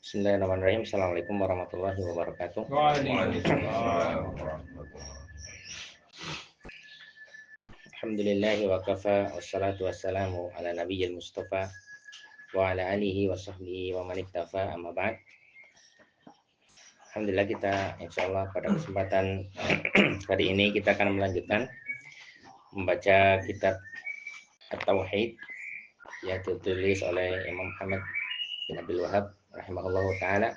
Bismillahirrahmanirrahim. Assalamualaikum warahmatullahi wabarakatuh. Alhamdulillahi wa kafa, wassalatu wassalamu ala nabiyyil mustafa wa ala alihi wa sahbihi wa man iktafa, amma ba'd. Alhamdulillah, kita insyaallah pada kesempatan hari ini kita akan melanjutkan membaca kitab At-Tauhid yang ditulis oleh Imam Muhammad bin Abdul Wahab rahimahullahu ta'ala.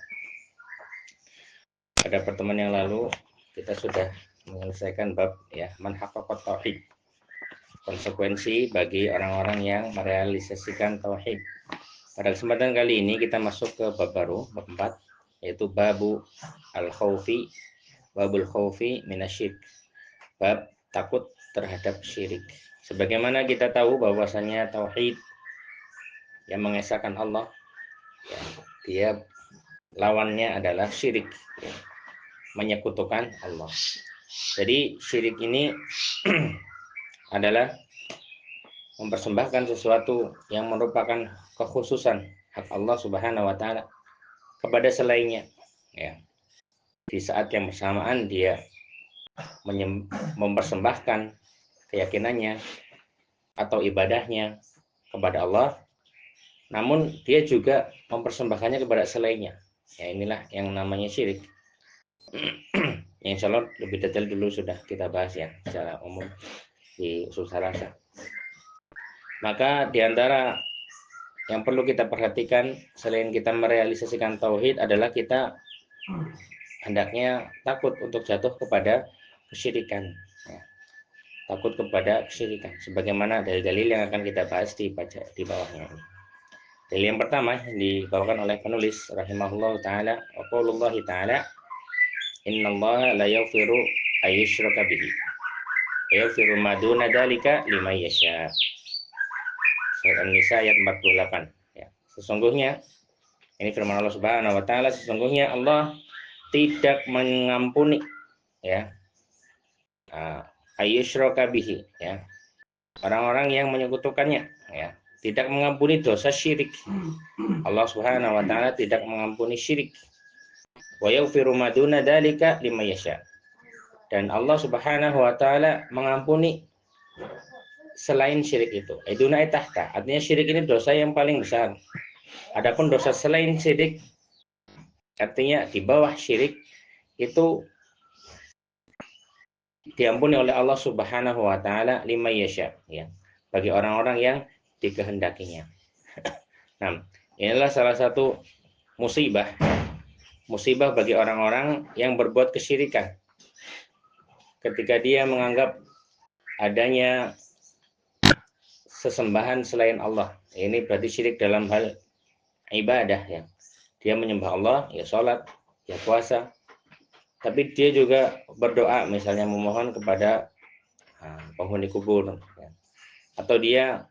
Pada pertemuan yang lalu kita sudah menyelesaikan bab man haqqaqat tauhid, konsekuensi bagi orang-orang yang merealisasikan tauhid. Pada kesempatan kali ini kita masuk ke bab baru, bab 4, yaitu babul khaufi minasyirik, bab takut terhadap syirik. Sebagaimana kita tahu bahwasanya tauhid yang mengesahkan Allah, dia lawannya adalah syirik, menyekutukan Allah. Jadi syirik ini adalah mempersembahkan sesuatu yang merupakan kekhususan hak Allah Subhanahu wa taala kepada selainnya. Di saat yang bersamaan dia mempersembahkan keyakinannya atau ibadahnya kepada Allah, namun dia juga mempersembahkannya kepada selainnya. Inilah yang namanya syirik. Yang insya Allah lebih detail dulu sudah kita bahas secara umum di usul salasah. Maka diantara yang perlu kita perhatikan selain kita merealisasikan tauhid adalah kita hendaknya takut untuk jatuh kepada kesyirikan. Takut kepada kesyirikan. Sebagaimana dalil-dalil yang akan kita bahas di bawahnya ini. Dalil yang pertama dibawakan oleh penulis rahimahullah ta'ala, wa qaulullahi ta'ala, innallaha la yaghfiru ayyushraka bihi wa yaghfiru ma duna dzalika liman yasha. Surat An-Nisa ayat 48. Sesungguhnya ini firman Allah Subhanahu wa taala, sesungguhnya Allah tidak mengampuni ayyushraka bihi, orang-orang yang menyekutukannya, tidak mengampuni dosa syirik. Allah Subhanahu wa taala tidak mengampuni syirik. Wa yaghfiru ma duna dzalika liman yasha. Dan Allah Subhanahu wa taala mengampuni selain syirik itu. Duna tahta, artinya syirik ini dosa yang paling besar. Adapun dosa selain syirik, artinya di bawah syirik, itu diampuni oleh Allah Subhanahu wa taala liman yasha, bagi orang-orang yang dikehendakinya. Nah, inilah salah satu musibah bagi orang-orang yang berbuat kesyirikan. Ketika dia menganggap adanya sesembahan selain Allah, ini berarti syirik dalam hal ibadah. Dia menyembah Allah, sholat, puasa, tapi dia juga berdoa, misalnya memohon kepada penghuni kubur, atau dia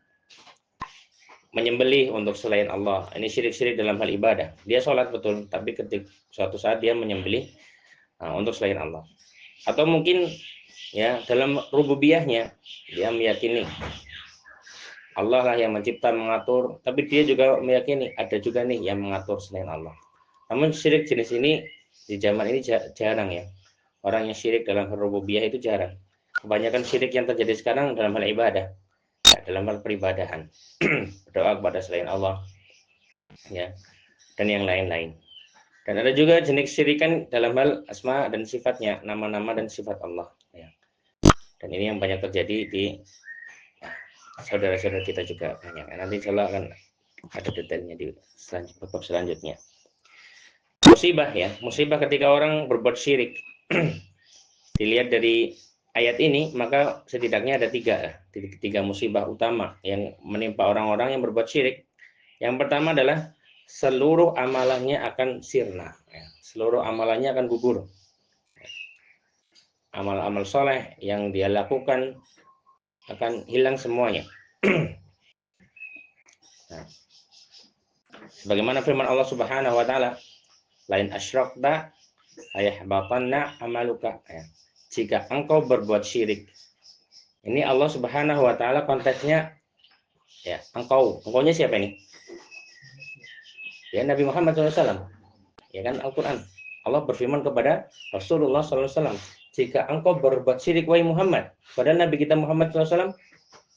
menyembelih untuk selain Allah. Ini syirik-syirik dalam hal ibadah. Dia sholat betul, tapi ketika suatu saat dia menyembelih untuk selain Allah. Atau mungkin dalam rububiyahnya dia meyakini Allah lah yang mencipta, mengatur, tapi dia juga meyakini ada juga nih yang mengatur selain Allah. Namun syirik jenis ini di zaman ini jarang. Orang yang syirik dalam hal rububiyah itu jarang. Kebanyakan syirik yang terjadi sekarang dalam hal ibadah, dalam hal peribadahan, berdoa kepada selain Allah, dan yang lain-lain. Dan ada juga jenis syirikan dalam hal asma dan sifatnya, nama-nama dan sifat Allah. Dan ini yang banyak terjadi di saudara-saudara kita juga banyak. Nanti insya Allah akan ada detailnya di bab selanjutnya. Musibah ketika orang berbuat syirik. Dilihat dari ayat ini, maka setidaknya ada tiga musibah utama yang menimpa orang-orang yang berbuat syirik. Yang pertama adalah seluruh amalannya akan sirna, seluruh amalannya akan gugur. Amal-amal soleh yang dia lakukan akan hilang semuanya. Sebagaimana firman Allah Subhanahu wa taala, lain asyrakta ayahbatanna amaluka. Jika engkau berbuat syirik. Ini Allah Subhanahu wa taala konteksnya engkau. Engkaunya siapa ini? Nabi Muhammad SAW. Ya kan Al-Qur'an. Allah berfirman kepada Rasulullah SAW, jika engkau berbuat syirik wahai Muhammad, padahal Nabi kita Muhammad SAW,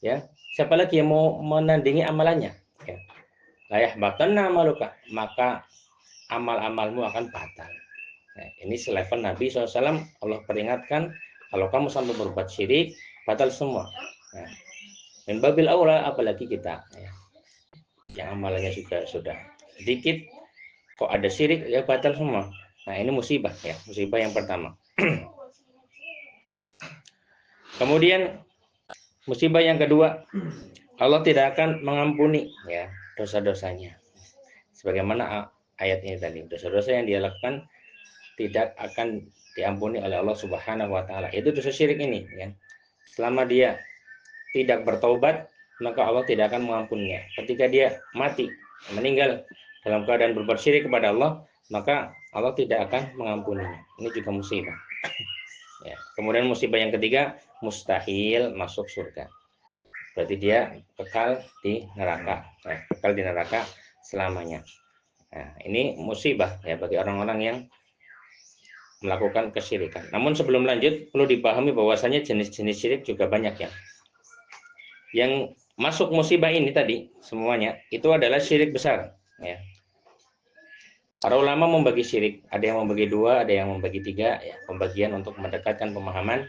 ya, siapa lagi yang mau menandingi amalannya? Ya. Layah batanna amaluka, maka amal-amalmu akan batal. Nah, ini selevel Nabi SAW. Allah peringatkan, kalau kamu sampai berbuat syirik, batal semua. Nah, dan babil aula apalagi kita, ya, yang amalannya sudah sedikit, kok ada syirik, ya batal semua. Nah, ini musibah, ya, musibah yang pertama. Kemudian musibah yang kedua, Allah tidak akan mengampuni, ya, dosa-dosanya. Sebagaimana ayat ini tadi, dosa-dosa yang dia lakukan tidak akan diampuni oleh Allah Subhanahu wa taala. Itu dosa syirik ini, ya. Selama dia tidak bertaubat, maka Allah tidak akan mengampuninya. Ketika dia mati, meninggal dalam keadaan berbuat syirik kepada Allah, maka Allah tidak akan mengampuninya. Ini juga musibah. Ya. Kemudian musibah yang ketiga, mustahil masuk surga. Berarti dia kekal di neraka, ya, kekal di neraka selamanya. Nah, ini musibah, ya, bagi orang-orang yang melakukan kesyirikan. Namun sebelum lanjut, perlu dipahami bahwasanya jenis-jenis syirik juga banyak, ya. Yang masuk musibah ini tadi semuanya itu adalah syirik besar, ya. Para ulama membagi syirik, ada yang membagi dua, ada yang membagi tiga, ya, pembagian untuk mendekatkan pemahaman.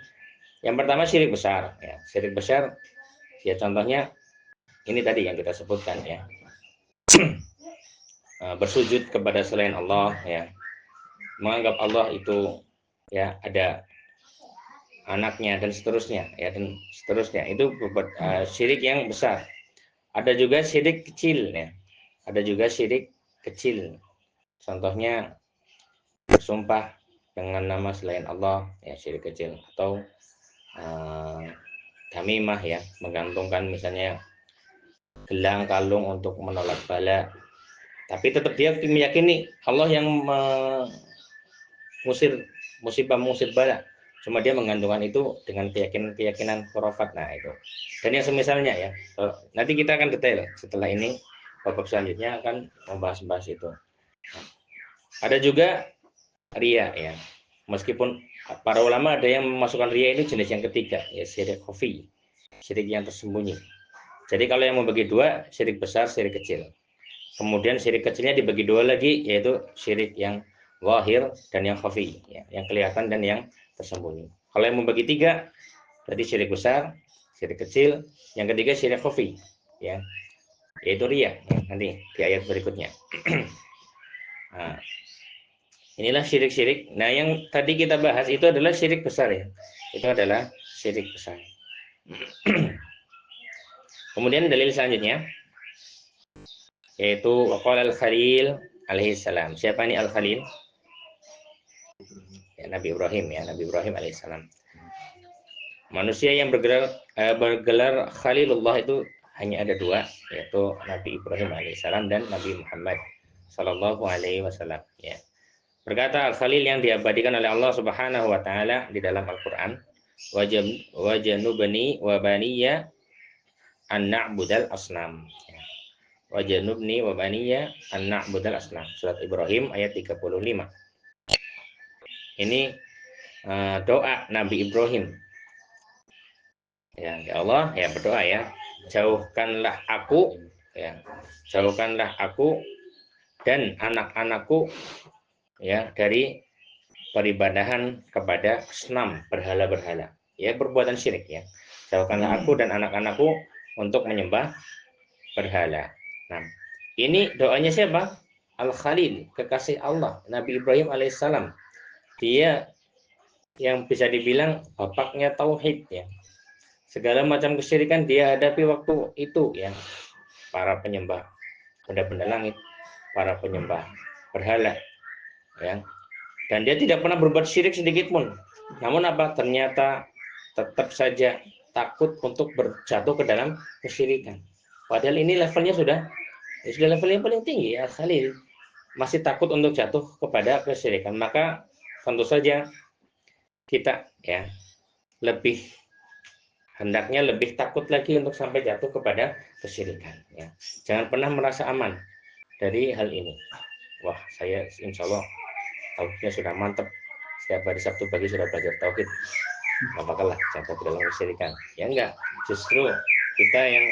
Yang pertama syirik besar, ya. Syirik besar, ya, contohnya ini tadi yang kita sebutkan, ya. Bersujud kepada selain Allah, ya, menganggap Allah itu, ya, ada anaknya dan seterusnya, ya, dan seterusnya. Itu syirik yang besar. Ada juga syirik kecil, ya. Ada juga syirik kecil. Contohnya bersumpah dengan nama selain Allah, ya, syirik kecil. Atau tamimah, ya, menggantungkan misalnya gelang kalung untuk menolak bala. Tapi tetap dia meyakini Allah yang mengusir musibah, mengusir bala. Cuma dia menggantungkan itu dengan keyakinan khurafat. Nah, itu. Dan yang semisalnya, ya. Nanti kita akan detail setelah ini. Babak selanjutnya akan membahas itu. Ada juga ria, ya. Meskipun para ulama ada yang memasukkan ria ini jenis yang ketiga, ya, syirik khafi, syirik yang tersembunyi. Jadi kalau yang membagi dua, syirik besar, syirik kecil. Kemudian syirik kecilnya dibagi dua lagi, yaitu syirik yang zahir dan yang khafi, ya, yang kelihatan dan yang tersembunyi. Kalau yang membagi tiga, tadi syirik besar, syirik kecil, yang ketiga syirik khafi, ya, yaitu ria, ya, nanti di ayat berikutnya. Nah, inilah syirik-syirik. Nah, yang tadi kita bahas itu adalah syirik besar, ya. Itu adalah syirik besar. Kemudian dalil selanjutnya yaitu waqala al-Khalil alaihi salam. Siapa ini al-Khalil? Ya, Nabi Ibrahim, ya, Nabi Ibrahim alaihi salam. Manusia yang bergelar Khalilullah itu hanya ada dua, yaitu Nabi Ibrahim alaihi salam dan Nabi Muhammad sallallahu alaihi wasallam, ya. Berkata Al-Khalil yang diabadikan oleh Allah Subhanahu wa taala di dalam Al-Qur'an, wajanubni wa baniya an na'budal asnam. Wajanubni wa baniya an na'budal asnam. Surat Ibrahim ayat 35. Ini doa Nabi Ibrahim. Ya Allah, ya, berdoa, ya, jauhkanlah aku, ya, jauhkanlah aku dan anak-anakku, ya, dari peribadahan kepada asnam, berhala-berhala, ya, perbuatan syirik, ya. Jauhkanlah aku dan anak-anakku untuk menyembah berhala. Nah, ini doanya siapa? Al-Khalil, kekasih Allah, Nabi Ibrahim alaihissalam. Dia yang bisa dibilang bapaknya tauhid, ya. Segala macam kesyirikan dia hadapi waktu itu, ya. Para penyembah benda-benda langit, para penyembah berhala, ya. Dan dia tidak pernah berbuat syirik sedikit pun. Namun apa? Ternyata tetap saja takut untuk berjatuh ke dalam kesyirikan. Padahal ini levelnya sudah level yang paling tinggi, ya, Khalil. Masih takut untuk jatuh kepada kesyirikan. Maka tentu saja kita, ya, hendaknya lebih takut lagi untuk sampai jatuh kepada kesyirikan, ya. Jangan pernah merasa aman dari hal ini. Wah, saya insya Allah tauhidnya sudah mantap, setiap hari Sabtu pagi sudah belajar tauhid, nggak bakal lah jatuh ke dalam kesyirikan. Ya enggak, justru kita yang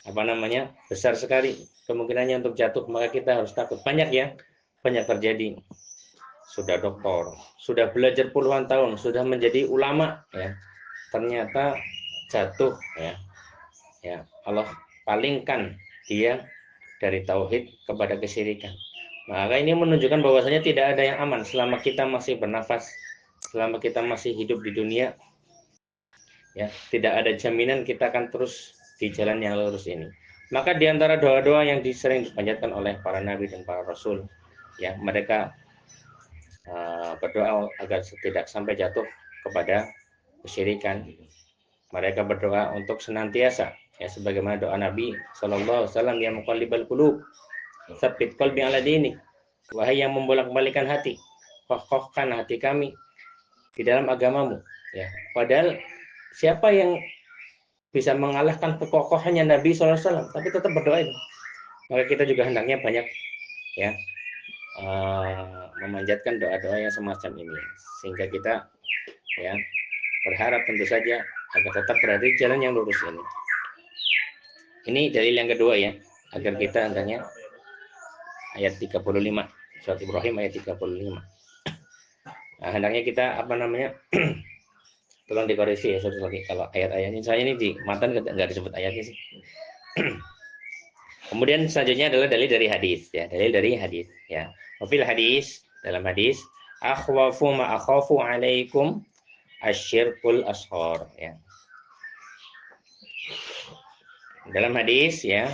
apa namanya besar sekali kemungkinannya untuk jatuh, maka kita harus takut. Banyak ya, banyak terjadi. Sudah doktor, sudah belajar puluhan tahun, sudah menjadi ulama, ya ternyata jatuh, ya Allah palingkan dia dari tauhid kepada kesyirikan. Maka ini menunjukkan bahwasanya tidak ada yang aman selama kita masih bernafas, selama kita masih hidup di dunia. Ya, tidak ada jaminan kita akan terus di jalan yang lurus ini. Maka di antara doa-doa yang sering dipanjatkan oleh para nabi dan para rasul, ya mereka berdoa agar tidak sampai jatuh kepada kesyirikan. Mereka berdoa untuk senantiasa, ya sebagaimana doa Nabi Shallallahu Alaihi Wasallam, yang muqallibal qulub, tsabbit qalbi ala dinik. Wahai yang membolak-balikan hati, kokohkan hati kami di dalam agamamu. Ya, padahal siapa yang bisa mengalahkan kekokohannya Nabi SAW, tapi tetap berdoa itu. Maka kita juga hendaknya banyak ya memanjatkan doa-doa yang semacam ini, sehingga kita ya berharap tentu saja agar tetap berada di jalan yang lurus ini. Ini dalil yang kedua ya, agar kita hendaknya ayat 35 surat Ibrahim ayat 35. Nah, hendaknya kita apa namanya tolong dikoreksi ya satu lagi kalau ayat-ayatnya, saya ini di matan nggak disebut ayatnya sih. Kemudian selanjutnya adalah dalil dari hadis ya, dalil dari hadis ya. Wafil hadis, dalam hadis, akhwafu ma akhafu alaikum asyirkul ashor ya. Dalam hadis ya,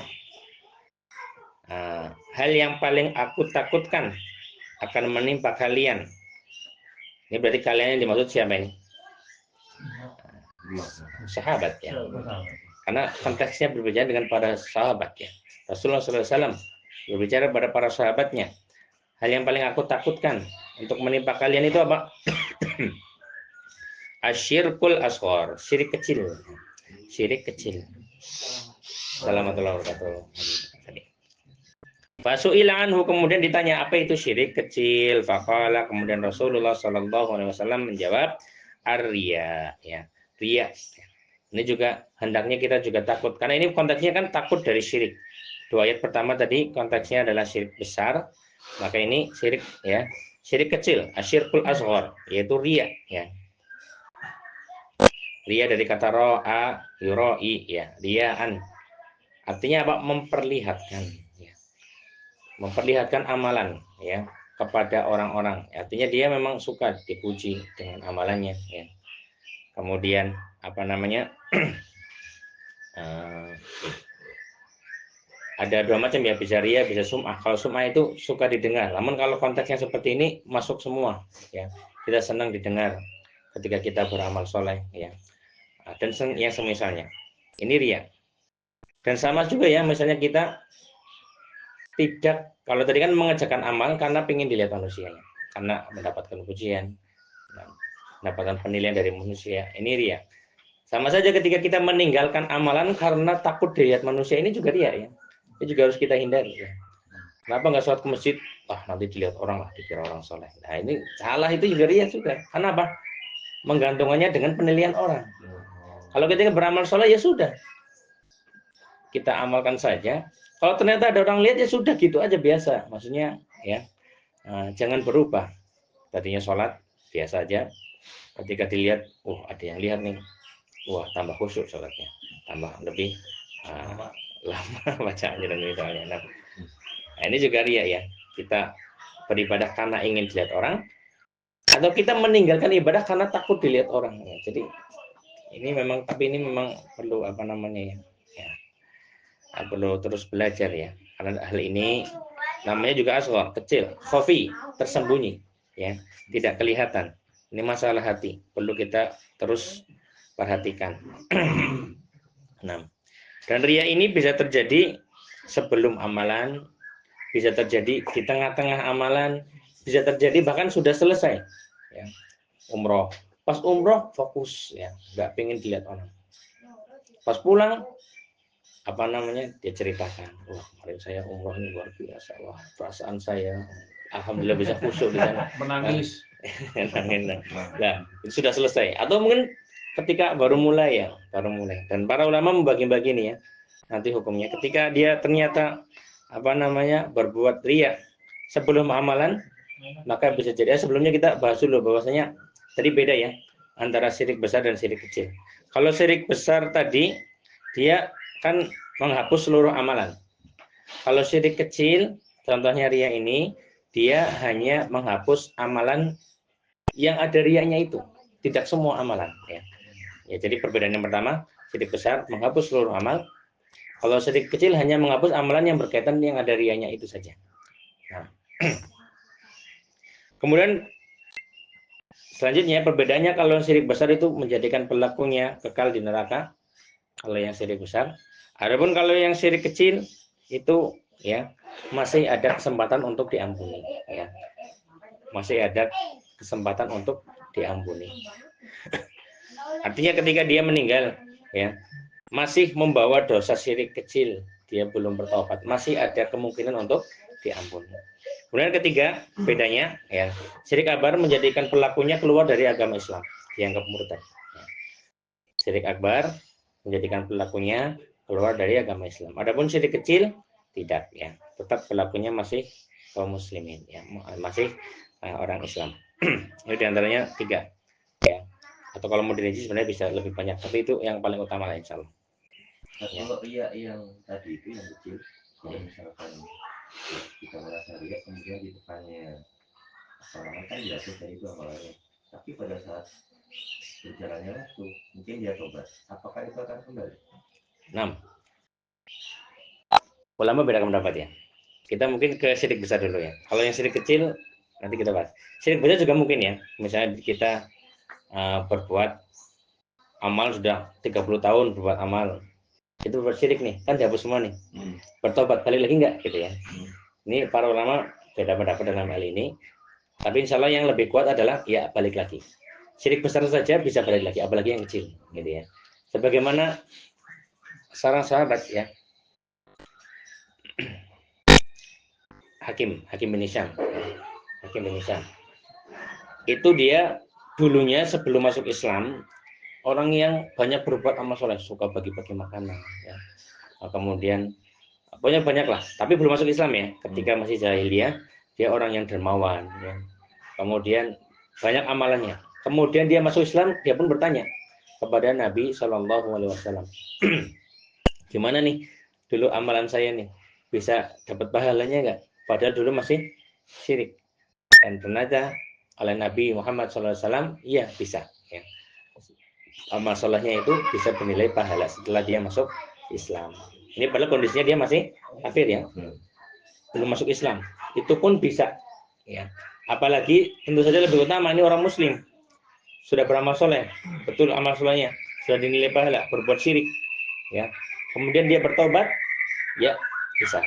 hal yang paling aku takutkan akan menimpa kalian. Ini berarti kalian yang dimaksud siapa ini? Sahabat ya. Karena konteksnya berbicara dengan para sahabat ya. Rasulullah SAW berbicara pada para sahabatnya. Hal yang paling aku takutkan untuk menimpa kalian itu apa? Asyirkul ashor, syirik kecil. Syirik kecil. Assalamualaikum warahmatullahi wabarakatuh. Fasu'ila anhu, kemudian ditanya apa itu syirik kecil. Faqala, kemudian Rasulullah SAW menjawab, ar-riya ya, riya. Ini juga hendaknya kita juga takut, karena ini konteksnya kan takut dari syirik. Dua ayat pertama tadi konteksnya adalah syirik besar, maka ini syirik ya, syirik kecil, asyirkul asghar, yaitu riya ya. Riya dari kata ro'a, yuroi ya, riyaan. Artinya apa? Memperlihatkan ya. Memperlihatkan amalan ya kepada orang-orang. Artinya dia memang suka dipuji dengan amalannya ya. Kemudian apa namanya? Ada dua macam ya, bisa riya, bisa sum'ah. Kalau sum'ah itu suka didengar. Namun kalau konteksnya seperti ini masuk semua ya. Kita senang didengar ketika kita beramal soleh ya. Dan yang semisalnya. Ini riya. Dan sama juga ya, misalnya kita tidak, kalau tadi kan mengerjakan amal karena ingin dilihat manusianya, karena mendapatkan pujian, mendapatkan penilaian dari manusia, ini riya. Sama saja ketika kita meninggalkan amalan karena takut dilihat manusia, ini juga riya ya. Ini juga harus kita hindari ya. Kenapa nggak sholat ke masjid? Wah, nanti dilihat orang lah, dikira orang soleh. Nah ini salah, itu juga riya juga. Kenapa? Menggantungannya dengan penilaian orang. Kalau kita beramal soleh ya sudah, kita amalkan saja. Kalau ternyata ada orang lihat ya sudah, gitu aja, biasa. Maksudnya ya, jangan berubah. Tadinya sholat biasa aja, ketika dilihat, ada yang lihat nih, wah tambah khusyuk sholatnya, tambah lebih lama bacaannya dan misalnya. Nah, ini juga riya ya. Kita beribadah karena ingin dilihat orang, atau kita meninggalkan ibadah karena takut dilihat orang. Ya, jadi ini memang, tapi ini memang perlu apa namanya ya. Perlu terus belajar ya, karena hal ini namanya juga asghar, kecil, khafi, tersembunyi ya, tidak kelihatan. Ini masalah hati, perlu kita terus perhatikan. Nah, dan riya ini bisa terjadi sebelum amalan, bisa terjadi di tengah-tengah amalan, bisa terjadi bahkan sudah selesai ya. Umroh, pas umroh fokus ya, nggak pengen dilihat orang. Pas pulang apa namanya, dia ceritakan, wah kemarin saya umroh ini luar biasa, wah perasaan saya alhamdulillah bisa khusyuk di sana. Menangis. Enak-enak. Nah, itu sudah selesai. Atau mungkin ketika baru mulai ya, baru mulai. Dan para ulama membagi-bagi nih ya. Nanti hukumnya ketika dia ternyata apa namanya berbuat riya sebelum amalan, maka bisa jadi sebelumnya kita bahas dulu bahwasanya tadi beda ya antara syirik besar dan syirik kecil. Kalau syirik besar tadi dia kan menghapus seluruh amalan. Kalau syirik kecil, contohnya riya ini, dia hanya menghapus amalan yang ada riyanya itu, tidak semua amalan ya. Ya, jadi perbedaan yang pertama, syirik besar menghapus seluruh amal. Kalau syirik kecil hanya menghapus amalan yang berkaitan yang ada riyanya itu saja. Nah, kemudian selanjutnya perbedaannya kalau syirik besar itu menjadikan pelakunya kekal di neraka. Kalau yang syirik besar. Adapun kalau yang syirik kecil itu ya masih ada kesempatan untuk diampuni ya. Masih ada kesempatan untuk diampuni. Artinya ketika dia meninggal ya masih membawa dosa syirik kecil, dia belum bertobat, masih ada kemungkinan untuk diampuni. Kemudian ketiga, bedanya ya, syirik akbar menjadikan pelakunya keluar dari agama Islam, dianggap murtad. Syirik akbar menjadikan pelakunya keluar dari agama Islam. Adapun syirik kecil tidak ya, tetap pelakunya masih kaum muslimin ya, masih orang Islam. Itu diantaranya tiga ya. Atau kalau mau dirinci sebenarnya bisa lebih banyak, tapi itu yang paling utama lah insya Allah. Nah, kalau riya yang tadi itu yang kecil, kalau misalkan kita merasa riya kemudian di depannya amalan kan jatuh dari itu amalannya, tapi pada saat berjalannya waktu mungkin dia tobat, apakah itu akan kembali? 6. Ulama beda pendapat ya. Kita mungkin ke syirik besar dulu ya. Kalau yang syirik kecil nanti kita bahas. Syirik besar juga mungkin ya. Misalnya kita berbuat amal sudah 30 tahun berbuat amal. Itu berbuat syirik nih, kan dihapus semua nih. Bertobat balik lagi enggak gitu ya. Ini para ulama beda pendapat dalam hal ini. Tapi insya Allah yang lebih kuat adalah ya balik lagi. Syirik besar saja bisa balik lagi, apalagi yang kecil gitu ya. Sebagaimana seorang sahabat ya, Hakim bin Hisham. Hakim bin Hisham. Itu dia dulunya sebelum masuk Islam orang yang banyak berbuat amal soleh, suka bagi-bagi makanan ya. Kemudian pokoknya banyak lah, tapi belum masuk Islam ya. Ketika masih jahiliyah, dia orang yang dermawan ya. Kemudian banyak amalannya. Kemudian dia masuk Islam, dia pun bertanya kepada Nabi Shallallahu Alaihi Wasallam, gimana nih dulu amalan saya nih, bisa dapat pahalanya nggak? Padahal dulu masih syirik. Dan ternyata oleh Nabi Muhammad SAW, iya bisa. Ya. Amal solehnya itu bisa bernilai pahala setelah dia masuk Islam. Ini padahal kondisinya dia masih kafir ya, belum masuk Islam. Itu pun bisa. Ya. Apalagi tentu saja lebih utama ini orang Muslim sudah beramal soleh, betul amal solehnya sudah dinilai pahala, berbuat syirik. Ya. Kemudian dia bertobat, ya bisa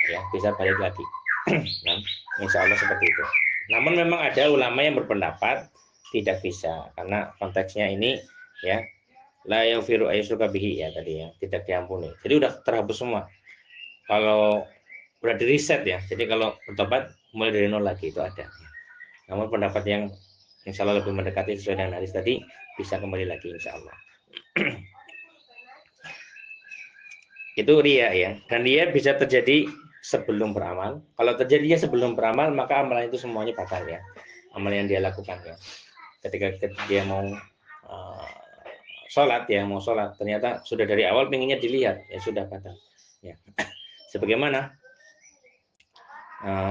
balik lagi. Nah, insya Allah seperti itu. Namun memang ada ulama yang berpendapat tidak bisa karena konteksnya ini ya la yaghfiru ayyushraka bihi ya tadi ya, tidak diampuni. Jadi udah terhapus semua. Kalau udah di reset ya. Jadi kalau bertobat mulai dari nol lagi itu ada. Namun pendapat yang insya Allah lebih mendekati sesuai dengan hadis tadi bisa kembali lagi insya Allah. Itu riya ya. Dan riya bisa terjadi sebelum beramal. Kalau terjadinya sebelum beramal, maka amalan itu semuanya batal ya. Amal yang dia lakukan ya. Ketika dia mau sholat ya, mau sholat, ternyata sudah dari awal pengennya dilihat, ya sudah batal. Ya. Sebagaimana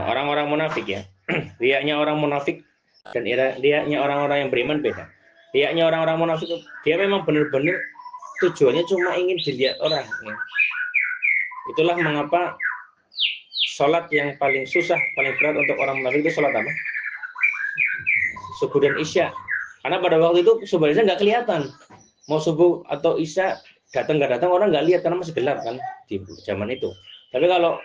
orang-orang munafik ya. Riyanya orang munafik dan riyanya orang-orang yang beriman beda. Riyanya orang-orang munafik dia memang benar-benar tujuannya cuma ingin dilihat orang. Ya. Itulah mengapa sholat yang paling susah, paling berat untuk orang munafik itu sholat apa? Subuh dan isya. Karena pada waktu itu sebenarnya nggak kelihatan. Mau subuh atau isya datang nggak datang orang nggak lihat karena masih gelap kan di zaman itu. Tapi kalau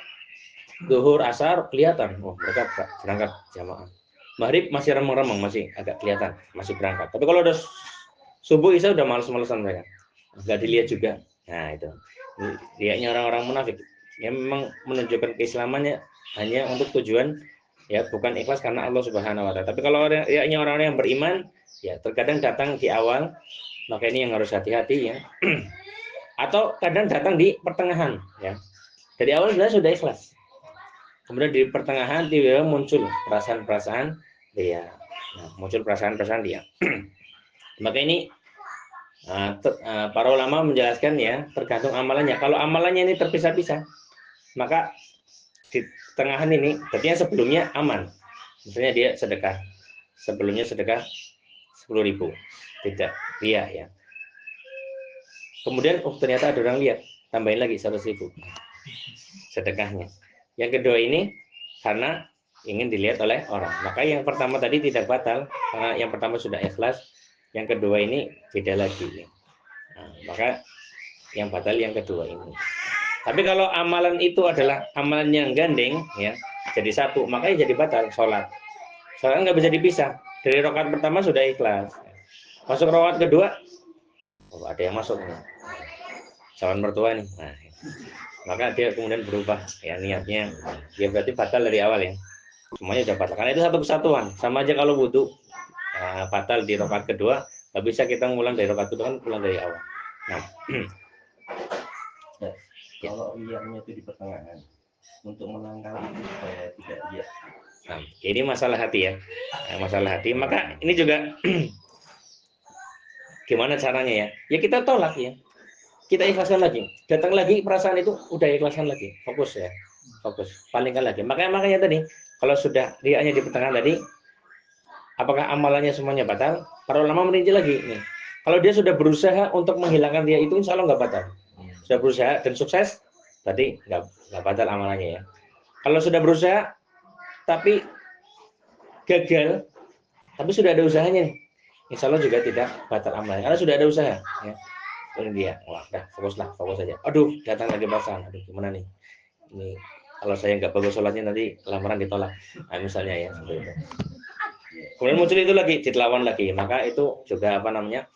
zuhur asar kelihatan, oh mereka berangkat jamaah. Maghrib masih remang-remang, masih agak kelihatan, masih berangkat. Tapi kalau udah subuh isya udah malas-malasan mereka, nggak dilihat juga. Nah itu lihatnya orang-orang munafik. Ya memang menunjukkan keislamannya hanya untuk tujuan ya, bukan ikhlas karena Allah Subhanahu wa taala. Tapi kalau orang-orang yang beriman, ya terkadang datang di awal, maka ini yang harus hati-hati ya. Atau kadang datang di pertengahan ya. Dari awal sebenarnya sudah ikhlas. Kemudian di pertengahan dia muncul perasaan-perasaan dia. Nah, muncul perasaan-perasaan dia. Maka ini para ulama menjelaskan ya, tergantung amalannya. Kalau amalannya ini terpisah-pisah, maka di tengahan ini, berarti yang sebelumnya aman. Misalnya dia sedekah, sebelumnya sedekah 10.000, tidak ria ya. Kemudian, ternyata ada orang lihat, tambahin lagi 100.000 sedekahnya. Yang kedua ini karena ingin dilihat oleh orang. Maka yang pertama tadi tidak batal, karena yang pertama sudah ikhlas. Yang kedua ini beda lagi. Nah, maka yang batal yang kedua ini. Tapi kalau amalan itu adalah amalan yang gandeng, ya, jadi satu, makanya jadi batal sholat. Sholat nggak bisa dipisah. Dari rakaat pertama sudah ikhlas. Masuk rakaat kedua, oh, ada yang masuk nih. Calon mertua nih. Nah, maka dia kemudian berubah ya niatnya. Dia berarti batal dari awal ya. Semuanya sudah batal. Karena itu satu kesatuan. Sama aja kalau wudhu batal di rakaat kedua, nggak bisa kita ngulang dari rakaat kedua, kan ulang dari awal. Nah, kalau riaknya itu di pertengahan, untuk menangkal itu supaya tidak riak. Nah, ini masalah hati ya. Masalah hati. Maka ini juga gimana caranya ya? Ya kita tolak ya. Kita ikhlaskan lagi. Datang lagi perasaan itu udah ikhlaskan lagi. Fokus ya. Fokus. Palingkan lagi. Makanya tadi kalau sudah riaknya di pertengahan tadi, apakah amalannya semuanya batal? Para ulama merinci lagi nih. Kalau dia sudah berusaha untuk menghilangkan riak itu, insya Allah nggak batal. Sudah berusaha dan sukses, berarti nggak batal amalannya ya. Kalau sudah berusaha tapi gagal, tapi sudah ada usahanya nih, insya Allah juga tidak batal amalannya. Karena sudah ada usaha. Ya. Ini dia, wah, dah fokus aja. Aduh, datang lagi pasangan. Aduh, gimana nih? Ini kalau saya nggak bagus sholatnya nanti lamaran ditolak. Nah, misalnya ya, seperti itu. Kemudian muncul itu lagi, ditelawan lagi, maka itu juga apa namanya?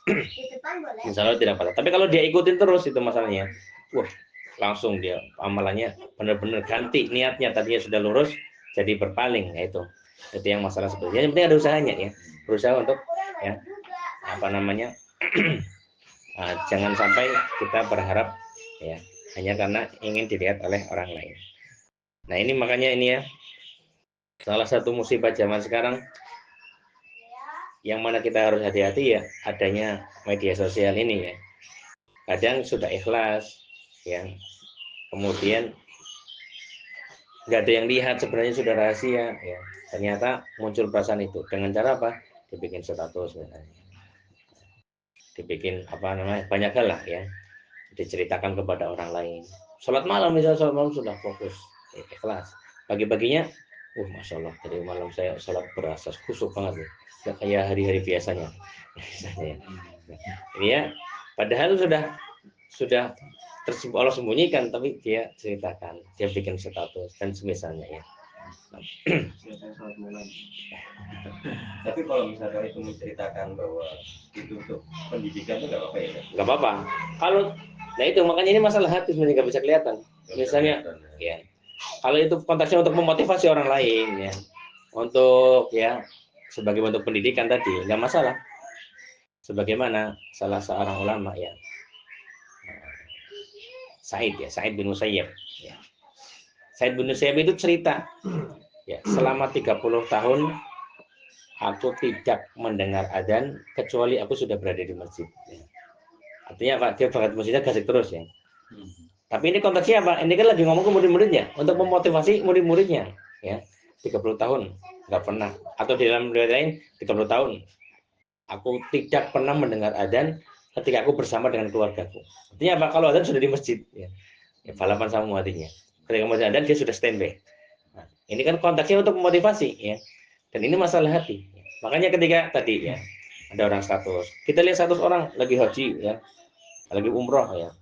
Insya Allah tidak batal. Tapi kalau dia ikutin terus itu masalahnya, wah, langsung dia amalannya benar-benar ganti niatnya, tadinya sudah lurus jadi berpaling, ya itu yang masalah sebenarnya. Yang penting ada usahanya ya, berusaha untuk ya apa namanya? Jangan sampai kita berharap ya hanya karena ingin dilihat oleh orang lain. Nah ini makanya ini ya salah satu musibah zaman sekarang yang mana kita harus hati-hati ya, adanya media sosial ini ya. Kadang sudah ikhlas ya, kemudian nggak ada yang lihat, sebenarnya sudah rahasia ya, ternyata muncul perasaan itu dengan cara apa? Dibikin status misalnya, dibikin apa namanya, banyak hal lah ya, diceritakan kepada orang lain. Sholat malam misalnya, sholat malam sudah fokus ikhlas, pagi-paginya masya Allah dari malam saya sholat berasa khusyuk banget nih, nggak kayak hari-hari biasanya misalnya. Ini ya padahal sudah Allah sembunyikan, tapi dia ceritakan, dia bikin status dan semisalnya ya. Tapi kalau misalkan itu menceritakan bahwa itu untuk pendidikan itu nggak apa-apa ya? Nggak apa-apa. Kalau nah itu makanya ini masalah hati sebenarnya nggak bisa kelihatan. Misalnya ya kalau itu konteksnya untuk memotivasi orang lain ya, untuk ya sebagai bentuk pendidikan tadi nggak masalah. Sebagaimana salah seorang ulama ya, Said bin Musayyib ya. Said bin Musayyib itu cerita ya, selama 30 tahun aku tidak mendengar adzan kecuali aku sudah berada di masjid ya. Artinya apa? Dia berangkat masjidnya gasik terus ya. Tapi ini konteksnya apa? Ini kan lagi ngomong ke murid-muridnya untuk memotivasi murid-muridnya ya. 30 tahun nggak pernah, atau di dalam riwayat lain 30 tahun aku tidak pernah mendengar adzan ketika aku bersama dengan keluargaku. Artinya apa? Kalau adzan sudah di masjid ya, balapan sama muadzinnya. Ketika mau adzan dia sudah standby. Nah, ini kan konteksnya untuk memotivasi ya. Dan ini masalah hati. Makanya ketika tadi ya ada orang status, kita lihat status orang lagi haji ya, lagi umroh ya,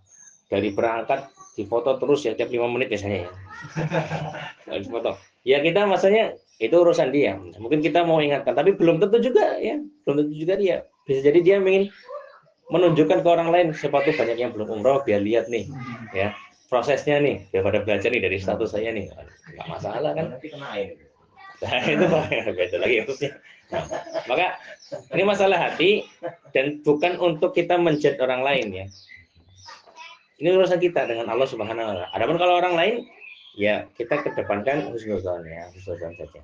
dari berangkat difoto terus ya tiap 5 menit biasanya ya. Foto. Ya kita masanya itu urusan dia. Mungkin kita mau ingatkan, tapi belum tentu juga ya, belum tentu juga dia. Bisa jadi dia ingin menunjukkan ke orang lain, sepatu banyak yang belum umroh biar lihat nih ya prosesnya nih, biar pada belajar nih dari status saya nih, nggak masalah kan. Nah, itu beda lagi maksudnya. Nah, maka ini masalah hati dan bukan untuk kita menjudge orang lain ya. Ini urusan kita dengan Allah Subhanahu wa taala. Adapun kalau orang lain ya kita kedepankan husnudzon ya, husnudzon saja.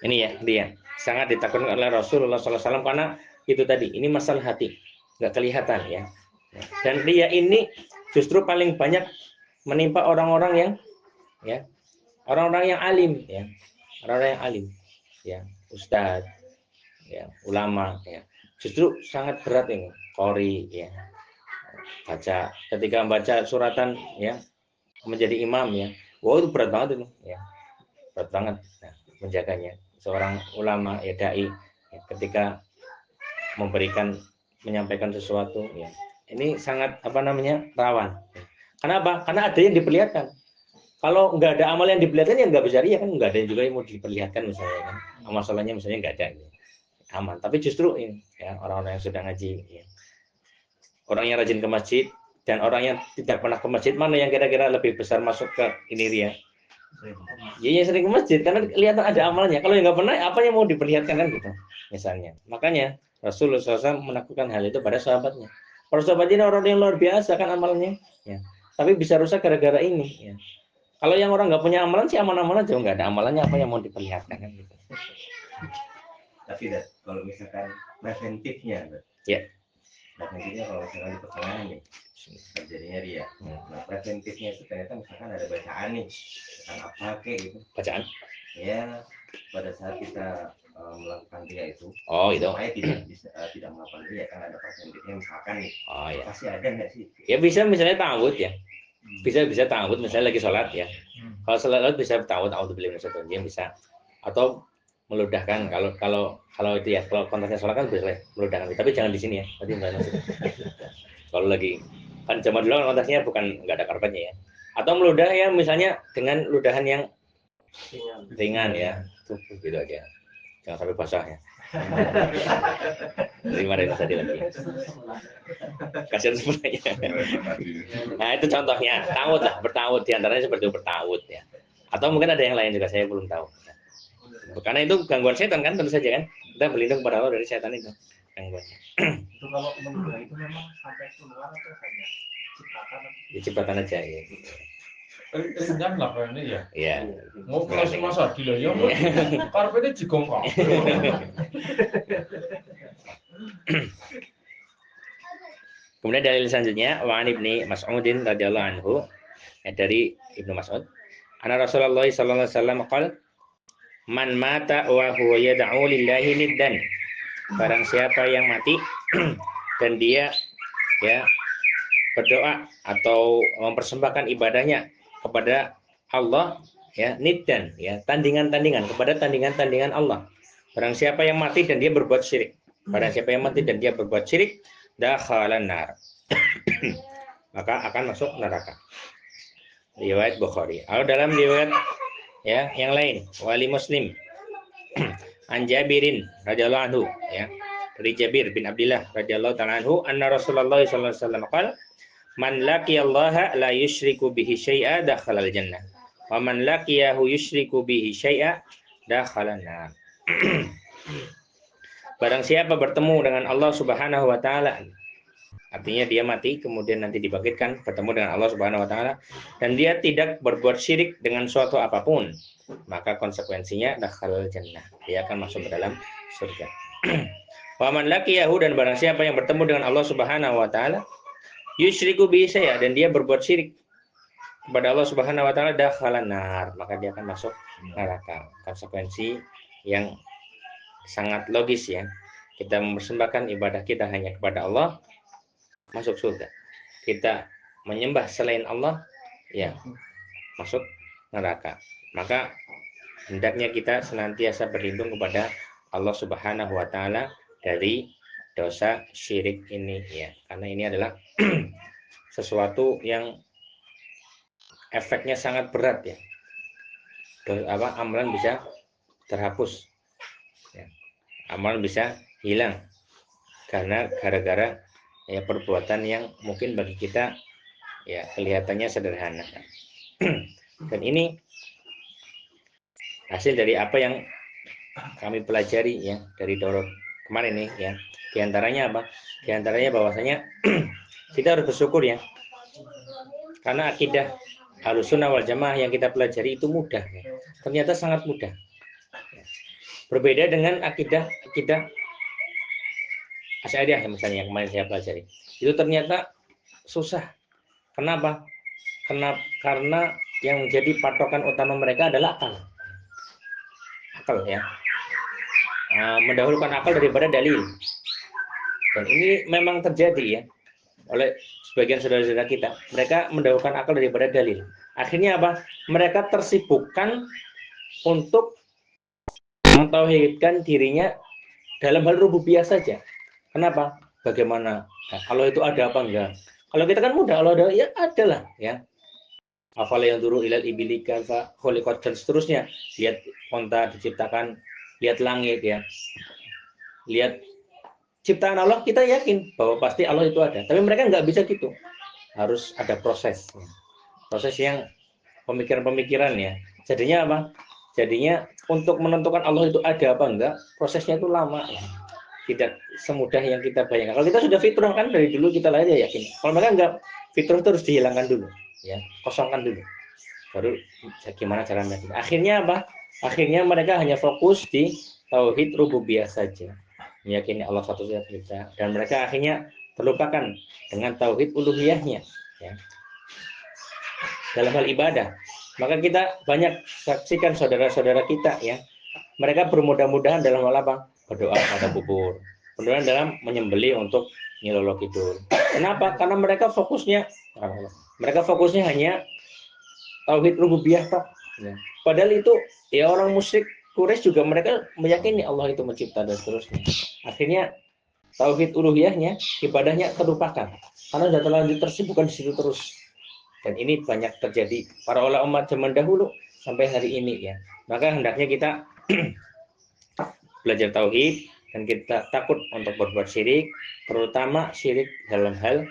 Ini ya dia sangat ditakutkan oleh Rasulullah SAW karena itu tadi ini masalah hati nggak kelihatan ya. Dan dia ini justru paling banyak menimpa orang-orang yang ya orang-orang yang alim ya, orang-orang yang alim ya, ustadz ya, ulama ya, justru sangat berat ini qori ya, baca ketika membaca suratan ya menjadi imam ya, wow itu berat banget itu ya, berat banget nah, menjaganya seorang ulama ya dai ya, ketika menyampaikan sesuatu ya ini sangat apa namanya rawan ya. Kenapa? Karena ada yang diperlihatkan. Kalau nggak ada amal yang diperlihatkan ya nggak bisa ria kan, nggak ada juga yang mau diperlihatkan misalnya kan, masalahnya misalnya nggak ada ya. Aman. Tapi justru ini ya orang-orang yang sudah ngaji ya. Orang yang rajin ke masjid dan orang yang tidak pernah ke masjid, mana yang kira-kira lebih besar masuk ke ini ria? Ya yang sering ke masjid karena kelihatan ada amalnya. Kalau yang nggak pernah, apa yang mau diperlihatkan kan gitu misalnya. Makanya Rasulullah SAW menakutkan hal itu pada sahabatnya. Para sahabat ini orang yang luar biasa kan amalnya ya. Tapi bisa rusak gara-gara ini ya. Kalau yang orang nggak punya amalan sih aman-aman aja, nggak ada amalannya apa yang mau diperlihatkan kan gitu. Tapi kalau misalkan preventifnya, ya. Preventifnya kalau misalkan di pertengahan nih terjadinya dia. Nah preventifnya itu ternyata misalkan ada bacaan nih, misalkan apa kayak gitu. Bacaan? Ya pada saat kita melakukan dia itu. Oh itu. Supaya tidak melakukan dia kan ada preventifnya misalkan nih. Oh ya. Pasti ada nggak sih? Ya bisa misalnya ta'awud ya. Bisa ta'awud misalnya lagi sholat ya. Kalau sholat bisa ta'awud bisa. Atau meludahkan kalau itu ya kalau konteksnya sholat kan boleh meludahkan tapi jangan di sini ya tadi kalau lagi kan zaman dulu konteksnya bukan nggak ada karpetnya ya atau meludah ya misalnya dengan ludahan yang ringan ya gitu aja jangan sampai basah ya terima dari tadi lagi kasihan sebenarnya nah itu contohnya ta'awud lah berta'awud diantaranya seperti itu berta'awud ya atau mungkin ada yang lain juga saya belum tahu. Karena itu gangguan setan kan tentu saja kan kita berlindung kepada Allah dari setan itu gangguannya. Itu kalau meludah itu memang sampai keluar atau hanya ciptakan? Ciptakan aja ya. Kan lah kayaknya ya. Iya. Mau kelas masa gila ya. Karpetnya jigong kok. Kemudian dalil selanjutnya wa Ibnu Mas'udin radhiyallahu anhu dari Ibnu Mas'ud anna Rasulullah sallallahu alaihi wasallam qala man mata wa huwa yad'u lillahi niddan. Barang siapa yang mati dan dia ya berdoa atau mempersembahkan ibadahnya kepada Allah ya niddan ya tandingan-tandingan kepada tandingan-tandingan Allah. Barang siapa yang mati dan dia berbuat syirik. Barang siapa yang mati dan dia berbuat syirik dakhalan nar. Maka akan masuk neraka. Riwayat Bukhari. Atau dalam riwayat ya yang lain wali Muslim an Jabirin radhiyallahu anhu ya dari Jabir bin Abdullah radhiyallahu ta'ala anhu anna Rasulullah sallallahu alaihi wasallam qala man laqiyallaha la yusyriku bihi syai'a dakhalal jannah wa man laqiyahu yusyriku bihi syai'a dakhalan nar. Barang siapa bertemu dengan Allah Subhanahu wa taala artinya dia mati kemudian nanti dibangkitkan bertemu dengan Allah Subhanahu wa taala dan dia tidak berbuat syirik dengan suatu apapun maka konsekuensinya dakhalal jannah dia akan masuk ke dalam surga. Wa man laqiyahu dan barang siapa yang bertemu dengan Allah Subhanahu wa taala yusyriku bihi syai'a dan dia berbuat syirik kepada Allah Subhanahu wa taala dakhalan nar maka dia akan masuk neraka. Konsekuensi yang sangat logis ya. Kita mempersembahkan ibadah kita hanya kepada Allah masuk surga. Kita menyembah selain Allah ya masuk neraka. Maka hendaknya kita senantiasa berlindung kepada Allah Subhanahu wa taala dari dosa syirik ini ya. Karena ini adalah sesuatu yang efeknya sangat berat ya. Amalan bisa terhapus. Ya. Amalan bisa hilang karena gara-gara ya perbuatan yang mungkin bagi kita ya kelihatannya sederhana. Dan ini hasil dari apa yang kami pelajari ya dari daurah kemarin nih ya. Di antaranya apa? Di antaranya bahwasanya kita harus bersyukur ya. Karena akidah Ahlussunnah wal Jamaah yang kita pelajari itu mudah ya. Ternyata sangat mudah. Berbeda dengan akidah Asy'ariyah misalnya yang kemarin saya pelajari. Itu ternyata susah. Kenapa? Karena yang menjadi patokan utama mereka adalah akal. Akal ya. Mendahulukan akal daripada dalil. Dan ini memang terjadi ya oleh sebagian saudara-saudara kita. Mereka mendahulukan akal daripada dalil. Akhirnya apa? Mereka tersibukkan untuk mentauhidkan dirinya dalam hal rububiyah saja. Kenapa? Bagaimana? Nah, Allah itu ada apa enggak? Kalau kita kan mudah, Allah ada, ya adalah ya. Afala yang turu ilal ibilika fa khuliqat dan seterusnya. Lihat onta diciptakan, lihat langit ya. Lihat ciptaan Allah, kita yakin bahwa pasti Allah itu ada. Tapi mereka nggak bisa gitu. Harus ada proses. Proses yang pemikiran-pemikiran ya. Jadinya apa? Jadinya untuk menentukan Allah itu ada apa enggak, prosesnya itu lama ya. Tidak semudah yang kita bayangkan. Kalau kita sudah fitrah kan dari dulu kita lahir ya yakin. Kalau mereka enggak, fitrah itu harus dihilangkan dulu ya, kosongkan dulu. Baru gimana cara mereka. Akhirnya apa? Akhirnya mereka hanya fokus di tauhid rububiyah saja. Meyakini Allah satu saja dan mereka akhirnya terlupakan dengan tauhid uluhiyahnya ya. Dalam hal ibadah. Maka kita banyak saksikan saudara-saudara kita ya. Mereka bermudah-mudahan dalam hal apa? Berdoa pada kubur. Berdoa dalam menyembelih untuk Nyi Lolo Kidul. Kenapa? Karena mereka fokusnya hanya tauhid rububiyah toh. Ya. Padahal itu ya orang musyrik Quraisy juga mereka meyakini Allah itu mencipta dan seterusnya. Akhirnya tauhid uluhiyahnya, ibadahnya terlupakan. Karena sudah terlanjur tersibukkan di situ terus. Dan ini banyak terjadi para ulama zaman dahulu sampai hari ini ya. Maka hendaknya kita belajar tauhid dan kita takut untuk berbuat syirik, terutama syirik dalam hal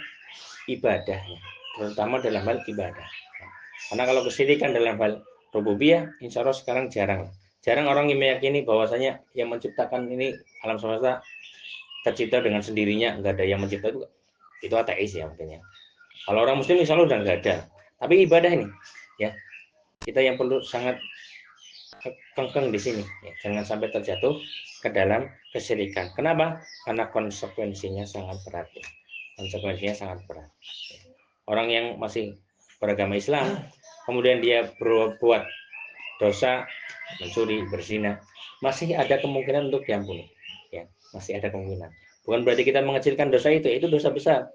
ibadah ya. Terutama dalam hal ibadah. Karena kalau kesyirikan dalam hal rububiyah, insya Allah sekarang jarang. Jarang orang yang meyakini bahwasanya yang menciptakan ini alam semesta tercipta dengan sendirinya, enggak ada yang mencipta itu ateis ya mungkin ya. Kalau orang muslim insya Allah udah enggak ada. Tapi ibadah ini ya, kita yang perlu sangat kengkeng di sini ya. Jangan sampai terjatuh ke dalam kesyirikan. Kenapa? Karena konsekuensinya sangat berat ya. Konsekuensinya sangat berat. Orang yang masih beragama Islam kemudian dia berbuat dosa, mencuri, berzina, masih ada kemungkinan untuk diampuni ya, masih ada kemungkinan. Bukan berarti kita mengecilkan dosa itu dosa besar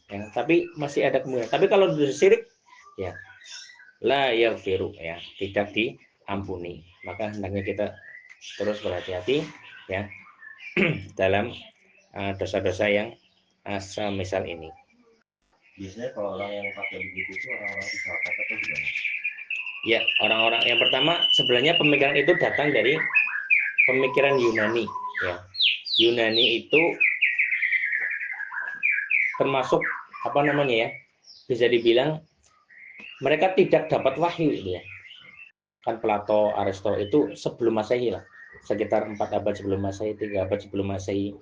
ya, tapi masih ada kemungkinan. Tapi kalau dosa syirik ya la yaghfiru ya, tidak diampuni. Maka hendaknya kita terus berhati-hati ya dalam dosa-dosa yang semisal ini. Biasanya kalau orang yang pakai begitu itu orang-orang filsafat atau gimana? Ya, orang-orang yang pertama sebenarnya pemikiran itu datang dari pemikiran Yunani ya. Yunani itu termasuk apa namanya ya? Bisa dibilang mereka tidak dapat wahyu ya. Kan Plato, Aristo itu sebelum Masehi lah. Sekitar 4 abad sebelum Masehi, 3 abad sebelum Masehi.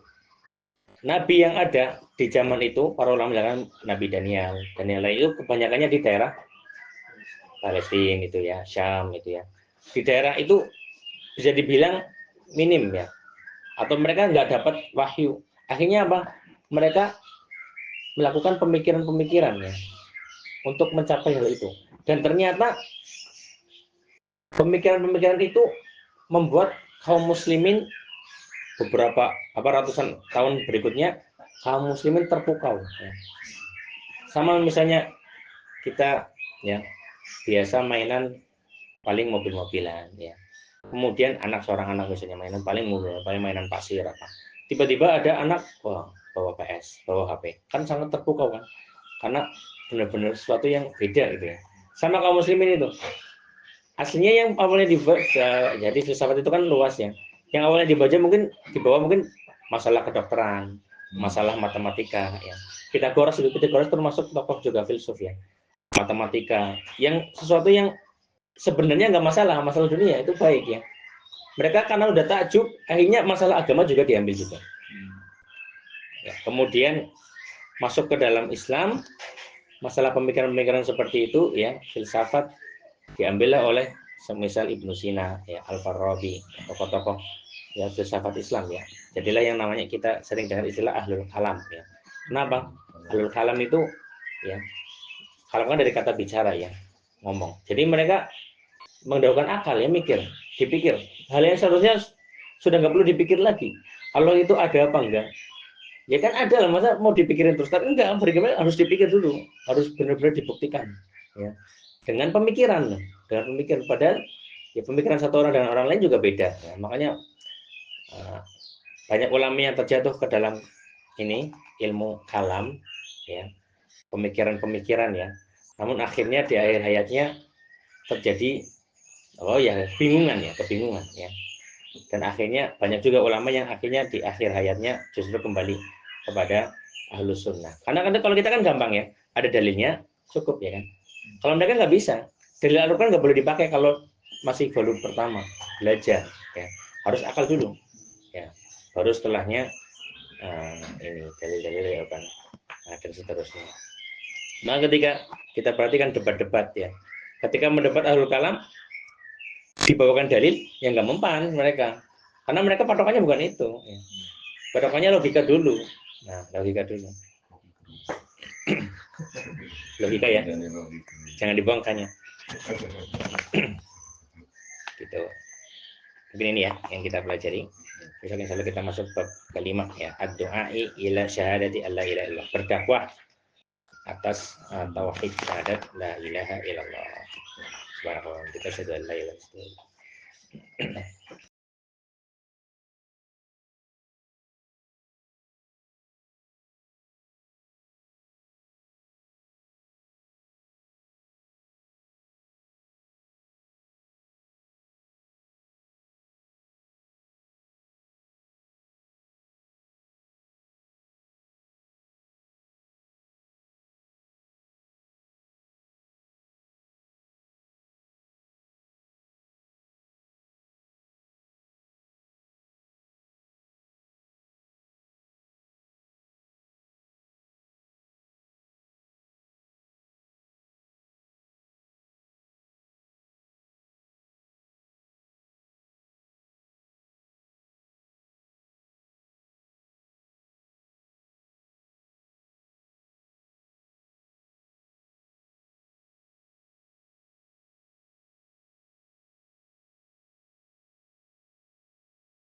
Nabi yang ada di zaman itu, para ulama bilang Nabi Daniel. Daniel itu kebanyakannya di daerah Palestina itu ya, Syam itu ya. Di daerah itu bisa dibilang minim ya. Atau mereka nggak dapat wahyu. Akhirnya apa? Mereka melakukan pemikiran-pemikiran ya untuk mencapai hal itu. Dan ternyata pemikiran-pemikiran itu membuat kaum muslimin beberapa ratusan tahun berikutnya kaum muslimin terpukau ya. Sama misalnya kita ya biasa mainan paling mobil-mobilan ya, kemudian seorang anak misalnya mainan paling mainan pasir apa, tiba-tiba ada anak bawa PS, bawa HP, kan sangat terpukau kan, karena benar-benar sesuatu yang beda gitu ya. Sama kaum muslimin itu aslinya yang awalnya dibaca, jadi filsafat itu kan luas ya. Yang awalnya dibawa mungkin masalah kedokteran, masalah matematika ya. Pitagoras termasuk tokoh juga filsuf ya. Matematika yang sesuatu yang sebenarnya nggak masalah dunia itu baik ya. Mereka karena udah takjub, akhirnya masalah agama juga diambil juga. Ya, kemudian masuk ke dalam Islam, masalah pemikiran-pemikiran seperti itu ya, filsafat diambillah oleh semisal Ibnu Sina, ya, Al-Farabi, tokoh-tokoh ya filsafat Islam ya. Jadilah yang namanya kita sering dengar istilah ahlul kalam ya. Kenapa? Ahlul kalam itu ya, kalam kan dari kata bicara ya, ngomong. Jadi mereka mendahulukan akal ya, dipikir. Hal yang seharusnya sudah nggak perlu dipikir lagi. Allah itu ada apa enggak? Ya kan ada lah, masa mau dipikirin terus? Tapi enggak, bagaimana harus dipikir dulu, harus benar-benar dibuktikan ya. Dengan pemikiran. Padahal ya pemikiran satu orang dengan orang lain juga beda ya. Makanya banyak ulama yang terjatuh ke dalam ini ilmu kalam ya, pemikiran-pemikiran ya. Namun akhirnya di akhir hayatnya terjadi kebingungan ya. Dan akhirnya banyak juga ulama yang akhirnya di akhir hayatnya justru kembali kepada ahlus sunnah. Karena kalau kita kan gampang ya, ada dalilnya cukup ya kan. Kalau mereka nggak bisa, dalil Al-Quran nggak boleh dipakai kalau masih baru pertama belajar ya. Harus akal dulu ya. Baru setelahnya ini dalil-dalil Al-Quran dan seterusnya. Nah, ketika kita perhatikan debat-debat ya, ketika mendebat ahlul kalam dibawakan dalil yang nggak mempan mereka, karena mereka patokannya bukan itu ya. Patokannya logika dulu. Nah, logika dulu. Logika ya, jangan dibuangkannya. Gitu. Mungkin ini ya yang kita pelajari. Misalnya kalau kita masuk bab kelima ya, ad-du'ai ila syahadati alla ilaha illallah, berdakwah atas tauhid syahadat la ilaha illallah. Subhanallah, kita sudah la ilaha illallah.